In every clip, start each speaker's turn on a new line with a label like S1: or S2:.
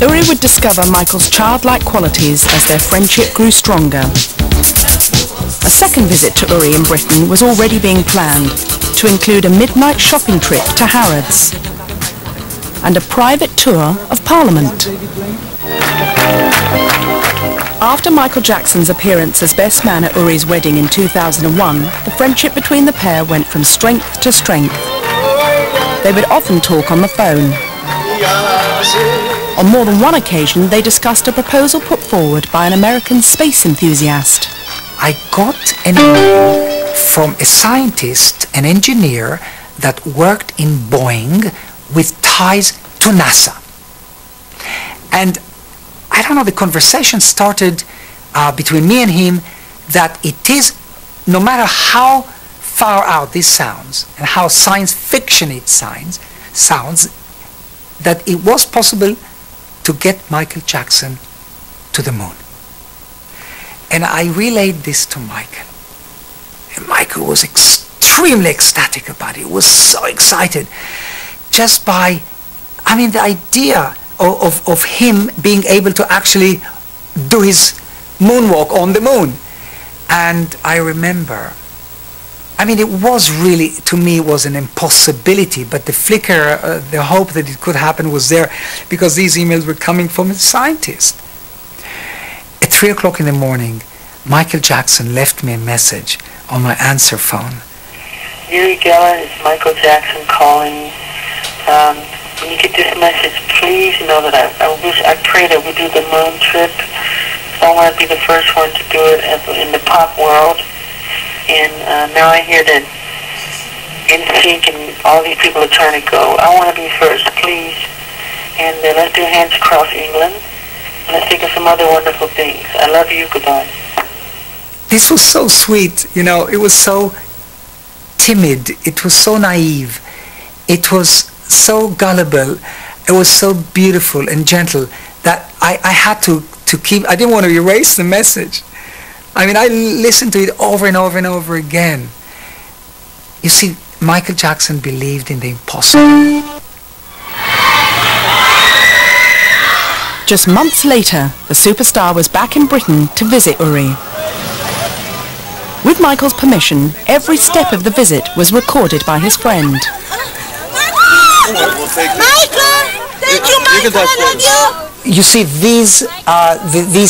S1: Uri would discover Michael's childlike qualities as their friendship grew stronger. A second visit to Uri in Britain was already being planned, to include a midnight shopping trip to Harrods and a private tour of Parliament. After Michael Jackson's appearance as best man at Uri's wedding in 2001, the friendship between the pair went from strength to strength. They would often talk on the phone. On more than one occasion, they discussed a proposal put forward by an American space enthusiast.
S2: I got an email from a scientist, an engineer that worked in Boeing with ties to NASA. And I don't know, the conversation started between me and him that it is, no matter how far out this sounds and how science fiction it sounds, that it was possible to get Michael Jackson to the moon. And I relayed this to Michael. And Michael was extremely ecstatic about it. He was so excited just by, the idea of him being able to actually do his moonwalk on the moon. And I remember, it was really, to me, it was an impossibility, but the flicker, the hope that it could happen was there because these emails were coming from a scientist. At 3 o'clock in the morning, Michael Jackson left me a message on my answer phone.
S3: Yuri Geller, it's Michael Jackson calling. When you get this message, please know that I pray that we do the moon trip. So I want to be the first one to do it in the pop world. And now I hear that NSYNC and all these people are trying to go. I want to be first, please. And let's do Hands Across England. And let's think of some other wonderful things. I love you. Goodbye.
S2: This was so sweet, it was so timid, it was so naive, it was so gullible, it was so beautiful and gentle that I had to keep, I didn't want to erase the message. I listened to it over and over and over again. You see, Michael Jackson believed in the impossible.
S1: Just months later, the superstar was back in Britain to visit Uri. With Michael's permission, every step of the visit was recorded by his friend.
S4: Michael! Thank you, Michael! I love you!
S2: You see, these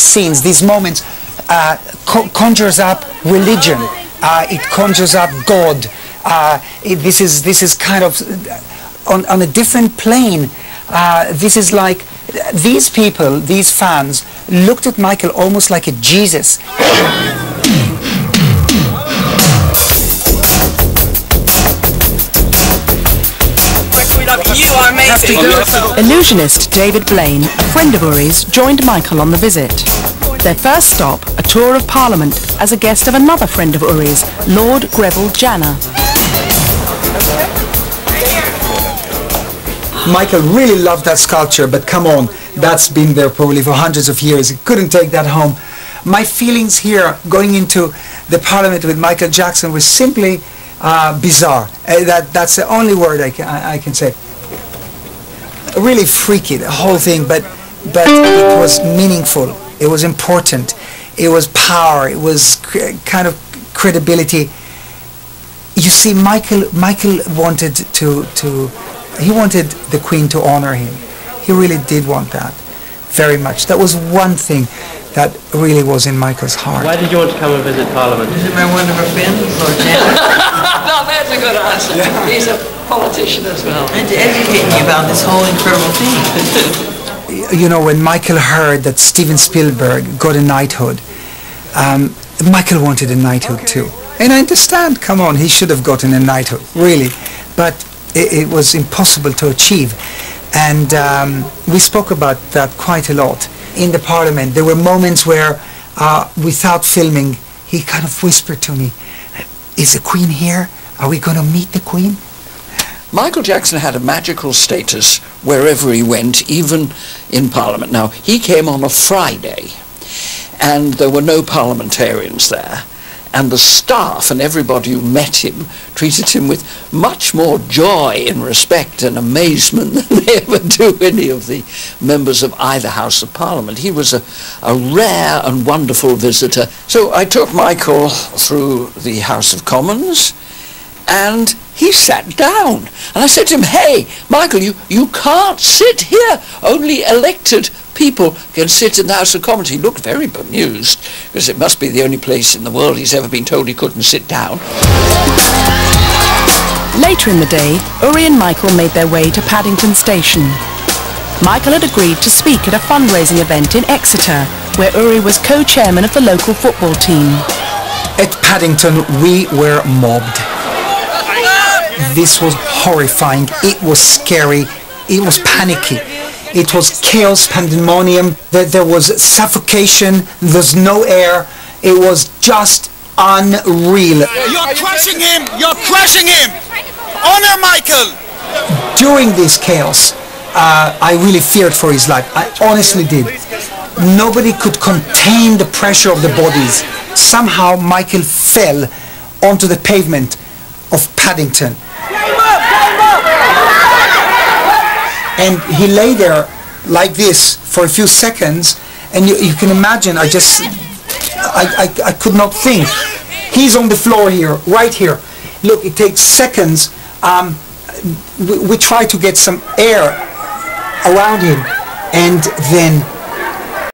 S2: scenes, these moments, conjures up religion. It conjures up God. This is kind of on a different plane. This is like these people, these fans, looked at Michael almost like a Jesus.
S4: You are amazing.
S1: Illusionist David Blaine, a friend of Uri's, joined Michael on the visit. Their first stop, a tour of Parliament as a guest of another friend of Uri's, Lord Greville Janner.
S2: Michael really loved that sculpture, but come on, that's been there probably for hundreds of years. He couldn't take that home. My feelings here, going into the Parliament with Michael Jackson, was simply bizarre. That's the only word I can say. Really freaky, the whole thing, but it was meaningful. It was important. It was power. It was kind of credibility. You see, Michael wanted he wanted the Queen to honor him. He really did want that very much. That was one thing that really was in Michael's heart.
S5: Why did you want to come and visit Parliament?
S3: Visit my wonderful friend, Lord Janner.
S4: No, that's a good answer.
S5: Yeah.
S4: He's a politician as well.
S3: And to educate me about this whole incredible thing.
S2: You know, when Michael heard that Steven Spielberg got a knighthood, Michael wanted a knighthood too. And I understand, come on, he should have gotten a knighthood, really. But it was impossible to achieve. And we spoke about that quite a lot. In the Parliament, there were moments where, without filming, he kind of whispered to me, "Is the Queen here? Are we going to meet the Queen?"
S6: Michael Jackson had a magical status wherever he went, even in Parliament. Now, he came on a Friday, and there were no parliamentarians there. and the staff and everybody who met him treated him with much more joy and respect and amazement than they ever do any of the members of either House of Parliament. He was a rare and wonderful visitor. So I took Michael through the House of Commons, and he sat down. And I said to him, "Hey, Michael, you can't sit here. Only elected people can sit in the House of Commons." He looked very bemused, because it must be the only place in the world he's ever been told he couldn't sit down.
S1: Later in the day, Uri and Michael made their way to Paddington Station. Michael had agreed to speak at a fundraising event in Exeter, where Uri was co-chairman of the local football team.
S2: At Paddington, we were mobbed. This was horrifying. It was scary. It was panicky. It was chaos, pandemonium. There was suffocation. There's no air. It was just unreal.
S4: You're crushing him! You're crushing him! Honor Michael!
S2: During this chaos, I really feared for his life. I honestly did. Nobody could contain the pressure of the bodies. Somehow Michael fell onto the pavement of Paddington. And he lay there like this for a few seconds, and you can imagine, I could not think. He's on the floor here, right here. Look, it takes seconds. We try to get some air around him, and then